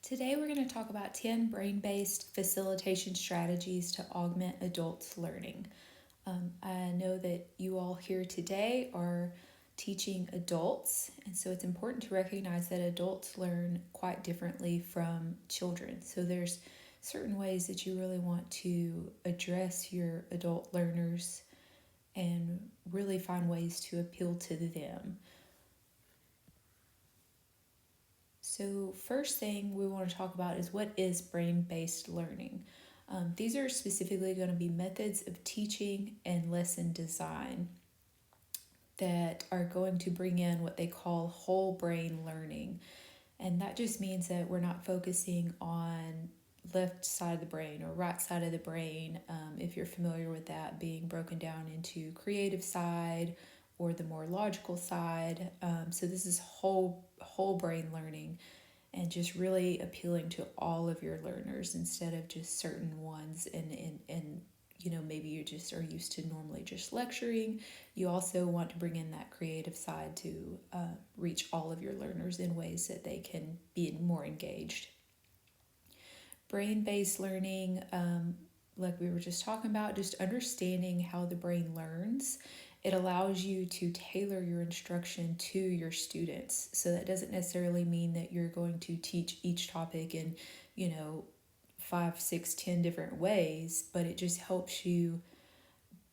Today, we're going to talk about 10 brain based facilitation strategies to augment adults' learning. I know that you all here today are teaching adults, and so it's important to recognize that adults learn quite differently from children. So, there's certain ways that you really want to address your adult learners and really find ways to appeal to them. So, first thing we want to talk about is what is brain based learning. These are specifically going to be methods of teaching and lesson design that are going to bring in what they call whole brain learning. And that just means that we're not focusing on left side of the brain or right side of the brain, if you're familiar with that, being broken down into creative side or the more logical side. So this is whole brain learning and just really appealing to all of your learners instead of just certain ones. And maybe you just are used to normally just lecturing. You also want to bring in that creative side to reach all of your learners in ways that they can be more engaged. Brain based learning, like we were just talking about, just understanding how the brain learns. It allows you to tailor your instruction to your students. So that doesn't necessarily mean that you're going to teach each topic in, 5, 6, 10 different ways, but it just helps you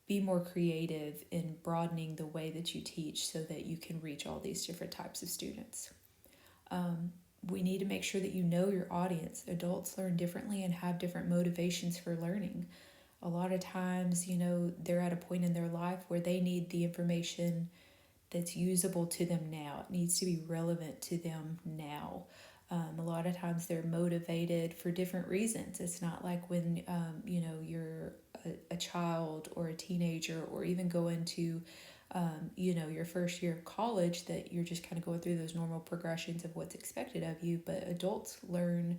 be more creative in broadening the way that you teach so that you can reach all these different types of students. We need to make sure that you know your audience. Adults learn differently and have different motivations for learning. A lot of times, they're at a point in their life where they need the information that's usable to them now. It needs to be relevant to them now. A lot of times they're motivated for different reasons. It's not like when, you're a child or a teenager or even go into your first year of college, that you're just kind of going through those normal progressions of what's expected of you. But adults learn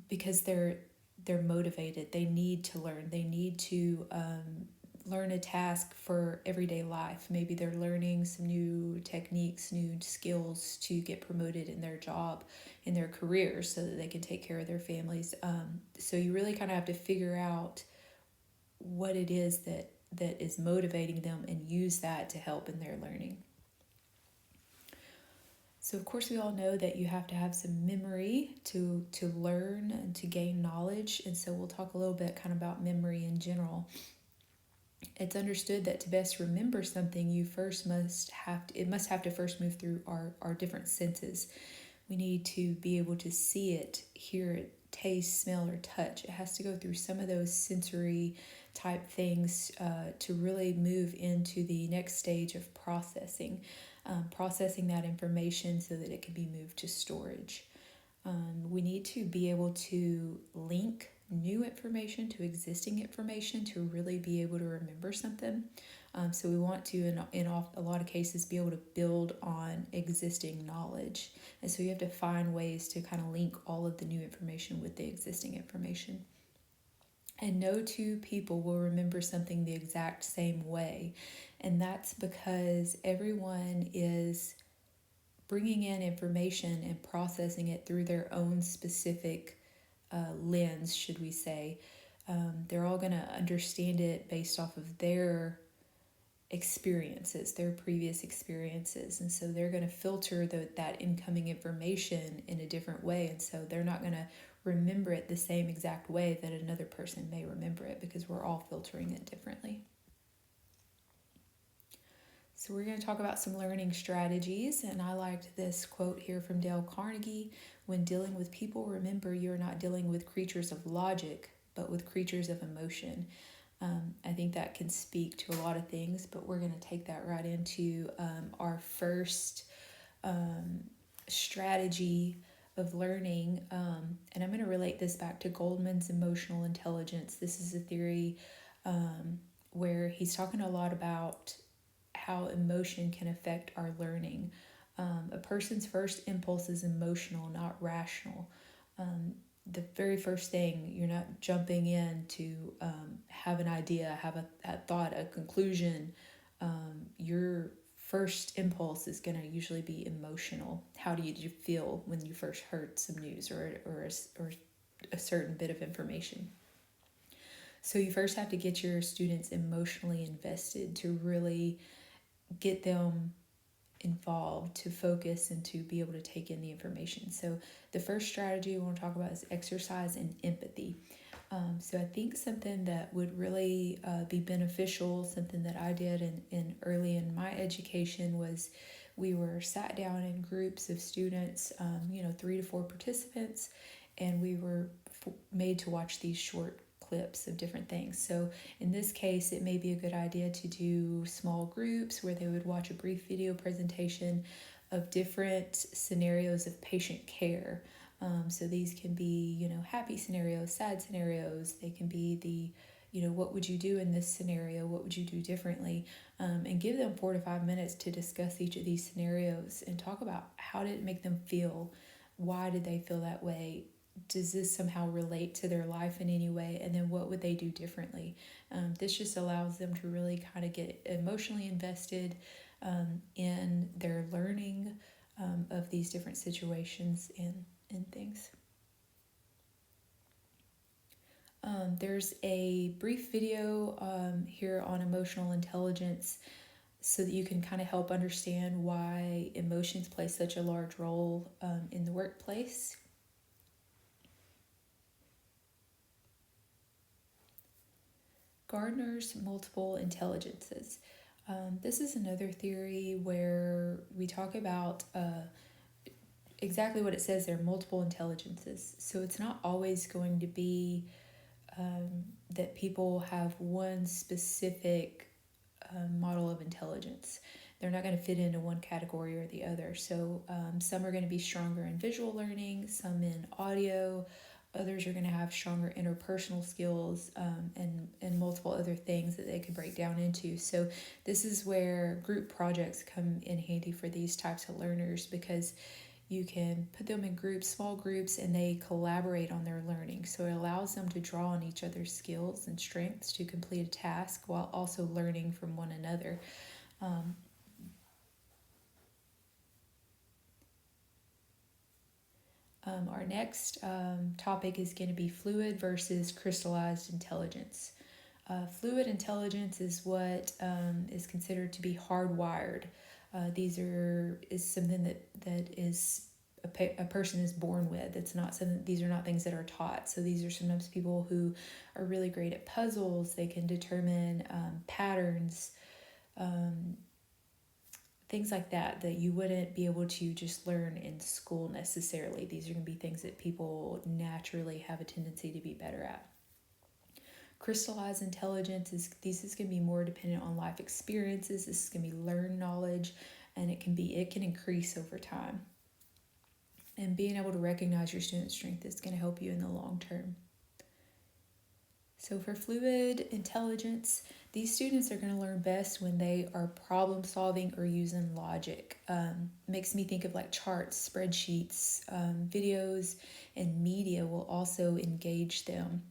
because they're motivated. They need to learn. They need to learn a task for everyday life. Maybe they're learning some new techniques, new skills to get promoted in their job, in their career, so that they can take care of their families. So you really kind of have to figure out what it is that is motivating them and use that to help in their learning. So of course we all know that you have to have some memory to learn and to gain knowledge, and so we'll talk a little bit kind of about memory in general. It's understood that to best remember something, it must have to first move through our different senses. We need to be able to see it, hear it, taste, smell, or touch. It has to go through some of those sensory type things to really move into the next stage of processing that information so that it can be moved to storage. We need to be able to link new information to existing information to really be able to remember something. So we want to, in a lot of cases, be able to build on existing knowledge. And so you have to find ways to kind of link all of the new information with the existing information. And no two people will remember something the exact same way. And that's because everyone is bringing in information and processing it through their own specific lens, should we say. They're all going to understand it based off of their experiences, their previous experiences. And so they're going to filter that incoming information in a different way. And so they're not going to remember it the same exact way that another person may remember it, because we're all filtering it differently. So we're going to talk about some learning strategies, and I liked this quote here from Dale Carnegie. When dealing with people, remember you're not dealing with creatures of logic, but with creatures of emotion. I think that can speak to a lot of things, but we're going to take that right into our first strategy of learning. And I'm going to relate this back to Goldman's emotional intelligence. This is a theory where he's talking a lot about how emotion can affect our learning. A person's first impulse is emotional, not rational. The very first thing, you're not jumping in to have an idea, have a thought, a conclusion. Your first impulse is going to usually be emotional. How did you feel when you first heard some news or a certain bit of information? So you first have to get your students emotionally invested to really get them involved, to focus and to be able to take in the information. So the first strategy we want to talk about is exercise and empathy. So I think something that would really be beneficial, something that I did in early in my education, was we were sat down in groups of students, 3 to 4 participants, and we were made to watch these short clips of different things. So in this case, it may be a good idea to do small groups where they would watch a brief video presentation of different scenarios of patient care. So these can be, happy scenarios, sad scenarios. They can be what would you do in this scenario? What would you do differently? And give them 4 to 5 minutes to discuss each of these scenarios and talk about how did it make them feel? Why did they feel that way? Does this somehow relate to their life in any way? And then what would they do differently? This just allows them to really kind of get emotionally invested in their learning of these different situations and things. There's a brief video here on emotional intelligence so that you can kind of help understand why emotions play such a large role in the workplace. Gardner's multiple intelligences. This is another theory where we talk about exactly what it says there, multiple intelligences. So it's not always going to be that people have one specific model of intelligence. They're not going to fit into one category or the other. So some are going to be stronger in visual learning, some in audio, others are going to have stronger interpersonal skills and multiple other things that they could break down into. So this is where group projects come in handy for these types of learners, because you can put them in groups, small groups, and they collaborate on their learning. So it allows them to draw on each other's skills and strengths to complete a task while also learning from one another. Our next topic is going to be fluid versus crystallized intelligence. Fluid intelligence is what is considered to be hardwired. Is something that is a person is born with. It's not something. These are not things that are taught. So these are sometimes people who are really great at puzzles. They can determine patterns, things like that you wouldn't be able to just learn in school necessarily. These are going to be things that people naturally have a tendency to be better at. Crystallized intelligence is going to be more dependent on life experiences. This is going to be learned knowledge, and it can increase over time. And being able to recognize your student's strength is going to help you in the long term. So for fluid intelligence, these students are going to learn best when they are problem solving or using logic. Makes me think of like charts, spreadsheets, videos, and media will also engage them.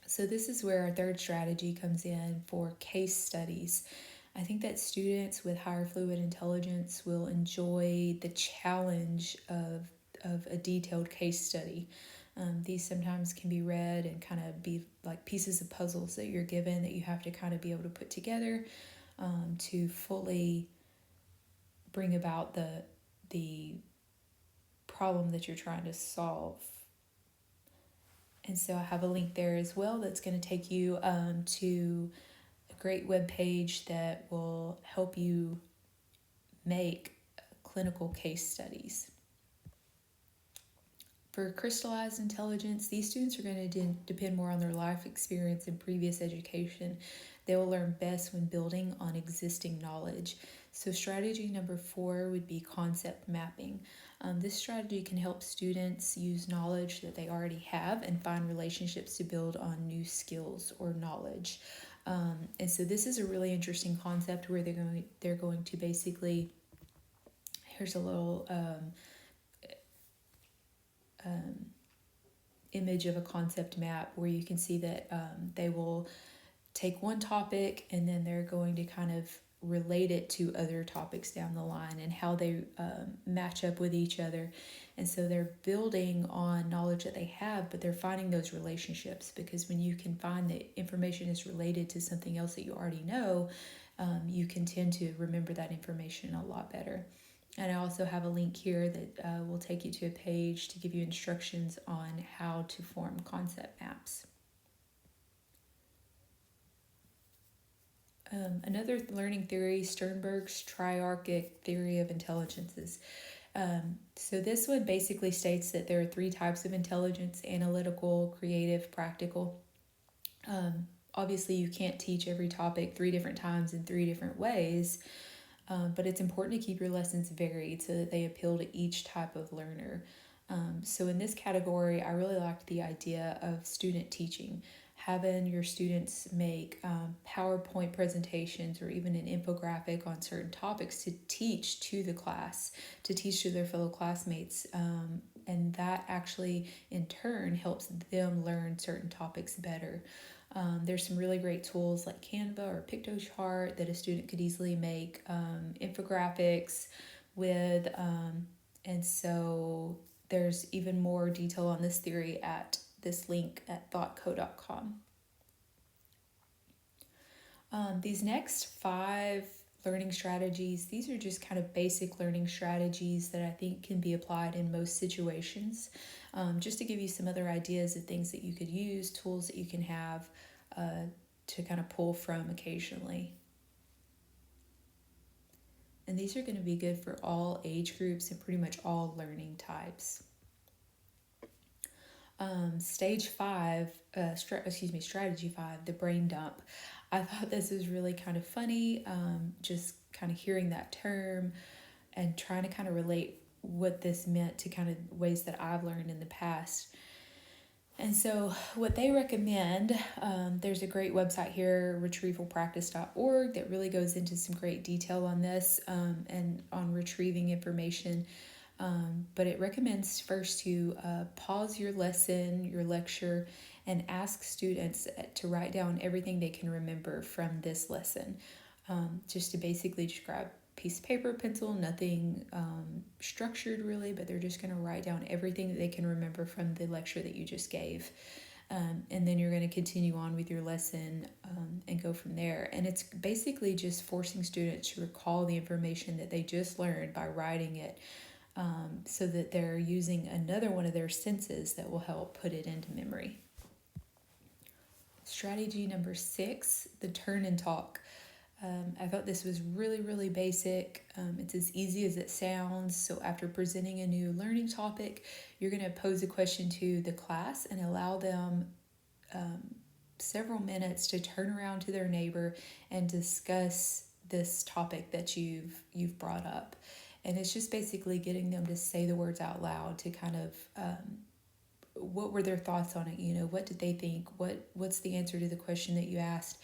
So this is where our third strategy comes in for case studies. I think that students with higher fluid intelligence will enjoy the challenge of a detailed case study. These sometimes can be read and kind of be like pieces of puzzles that you're given that you have to kind of be able to put together to fully bring about the problem that you're trying to solve. And so I have a link there as well that's going to take you to a great web page that will help you make clinical case studies. For crystallized intelligence, these students are going to depend more on their life experience and previous education. They will learn best when building on existing knowledge. So strategy number 4 would be concept mapping. This strategy can help students use knowledge that they already have and find relationships to build on new skills or knowledge. And so this is a really interesting concept where they're going to basically, here's a little image of a concept map where you can see that they will take one topic and then they're going to kind of relate it to other topics down the line and how they match up with each other. And so they're building on knowledge that they have, but they're finding those relationships, because when you can find that information is related to something else that you already know, you can tend to remember that information a lot better. And I also have a link here that will take you to a page to give you instructions on how to form concept maps. Another learning theory, Sternberg's triarchic theory of intelligences. So this one basically states that there are three types of intelligence: analytical, creative, practical. Obviously, you can't teach every topic 3 different times in 3 different ways, but it's important to keep your lessons varied so that they appeal to each type of learner. So in this category, I really liked the idea of student teaching, having your students make PowerPoint presentations or even an infographic on certain topics to teach to the class, to teach to their fellow classmates. And that actually, in turn, helps them learn certain topics better. There's some really great tools like Canva or PictoChart that a student could easily make infographics with. And so there's even more detail on this theory at this link at thoughtco.com. These next 5 learning strategies, these are just kind of basic learning strategies that I think can be applied in most situations. Just to give you some other ideas of things that you could use, tools that you can have to kind of pull from occasionally. And these are going to be good for all age groups and pretty much all learning types. Strategy 5, the brain dump. I thought this was really kind of funny, just kind of hearing that term and trying to kind of relate what this meant to kind of ways that I've learned in the past. And so what they recommend, there's a great website here, retrievalpractice.org, that really goes into some great detail on this and on retrieving information. But it recommends first to pause your lesson, your lecture, and ask students to write down everything they can remember from this lesson. Just to basically just grab a piece of paper, pencil, nothing structured really, but they're just going to write down everything that they can remember from the lecture that you just gave. And then you're going to continue on with your lesson and go from there. And it's basically just forcing students to recall the information that they just learned by writing it. So that they're using another one of their senses that will help put it into memory. Strategy number 6, the turn and talk. I thought this was really, really basic. It's as easy as it sounds. So after presenting a new learning topic, you're going to pose a question to the class and allow them several minutes to turn around to their neighbor and discuss this topic that you've brought up. And it's just basically getting them to say the words out loud to kind of, what were their thoughts on it? What did they think? What's the answer to the question that you asked?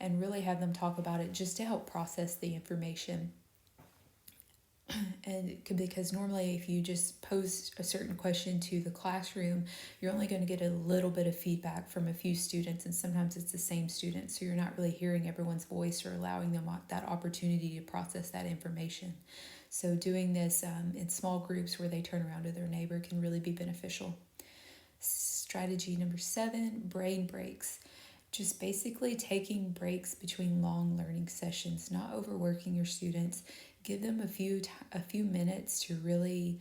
And really have them talk about it just to help process the information. And because normally if you just pose a certain question to the classroom, you're only going to get a little bit of feedback from a few students, and sometimes it's the same students, so you're not really hearing everyone's voice or allowing them that opportunity to process that information. So doing this in small groups where they turn around to their neighbor can really be beneficial. Strategy number 7, brain breaks. Just basically taking breaks between long learning sessions, not overworking your students. Give them a few minutes to really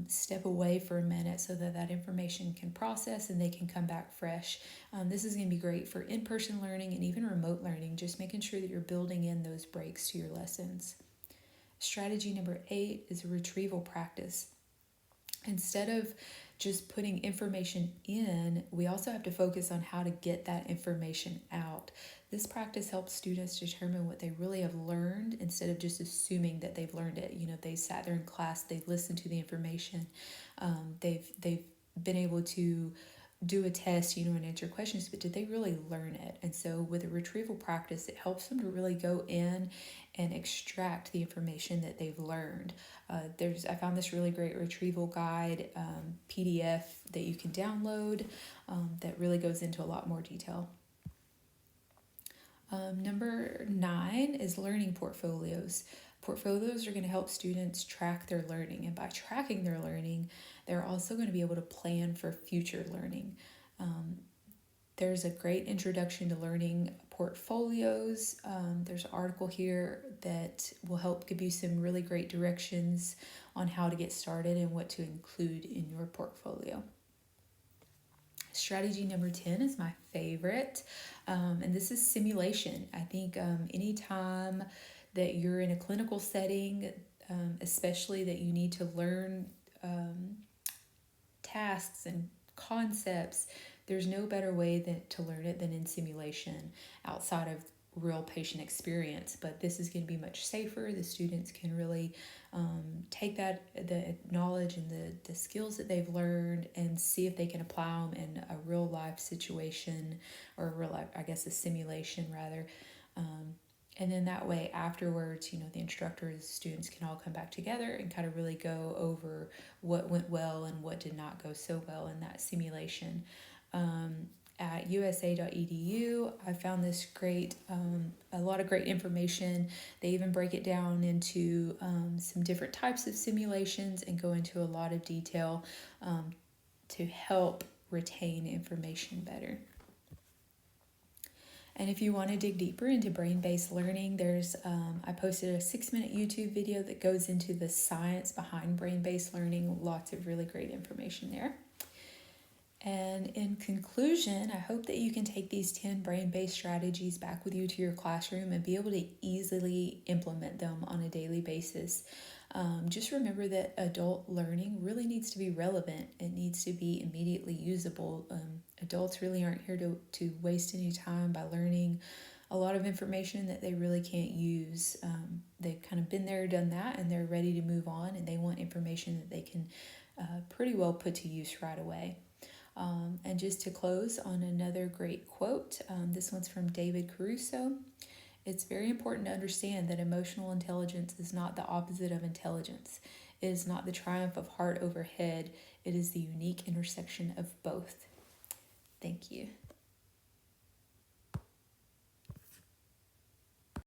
step away for a minute so that information can process and they can come back fresh. This is going to be great for in-person learning and even remote learning, just making sure that you're building in those breaks to your lessons. Strategy number 8 is a retrieval practice. Instead of just putting information in, we also have to focus on how to get that information out. This practice helps students determine what they really have learned instead of just assuming that they've learned it. They sat there in class, they've listened to the information, they've been able to do a test, and answer questions, but did they really learn it? And so with a retrieval practice, it helps them to really go in and extract the information that they've learned. I found this really great retrieval guide PDF that you can download that really goes into a lot more detail. Number 9 is learning portfolios. Portfolios are going to help students track their learning, and by tracking their learning, they're also going to be able to plan for future learning. Um, there's a great introduction to learning portfolios. There's an article here that will help give you some really great directions on how to get started and what to include in your portfolio. Strategy number 10 is my favorite, and this is simulation. I think anytime that you're in a clinical setting, especially that you need to learn um, tasks and concepts, there's no better way to learn it than in simulation outside of real patient experience. But this is going to be much safer. The students can really take the knowledge and the skills that they've learned and see if they can apply them in a real life situation, or a real life, I guess, a simulation rather. And then that way afterwards, the instructor and the students can all come back together and kind of really go over what went well and what did not go so well in that simulation. At usa.edu, I found this great, a lot of great information. They even break it down into some different types of simulations and go into a lot of detail to help retain information better. And if you want to dig deeper into brain-based learning, I posted a 6-minute YouTube video that goes into the science behind brain-based learning. Lots of really great information there. And in conclusion, I hope that you can take these 10 brain-based strategies back with you to your classroom and be able to easily implement them on a daily basis. Just remember that adult learning really needs to be relevant. It needs to be immediately usable. Adults really aren't here to waste any time by learning a lot of information that they really can't use. They've kind of been there, done that, and they're ready to move on, and they want information that they can pretty well put to use right away. And just to close on another great quote, this one's from David Caruso. It's very important to understand that emotional intelligence is not the opposite of intelligence. It is not the triumph of heart over head. It is the unique intersection of both. Thank you.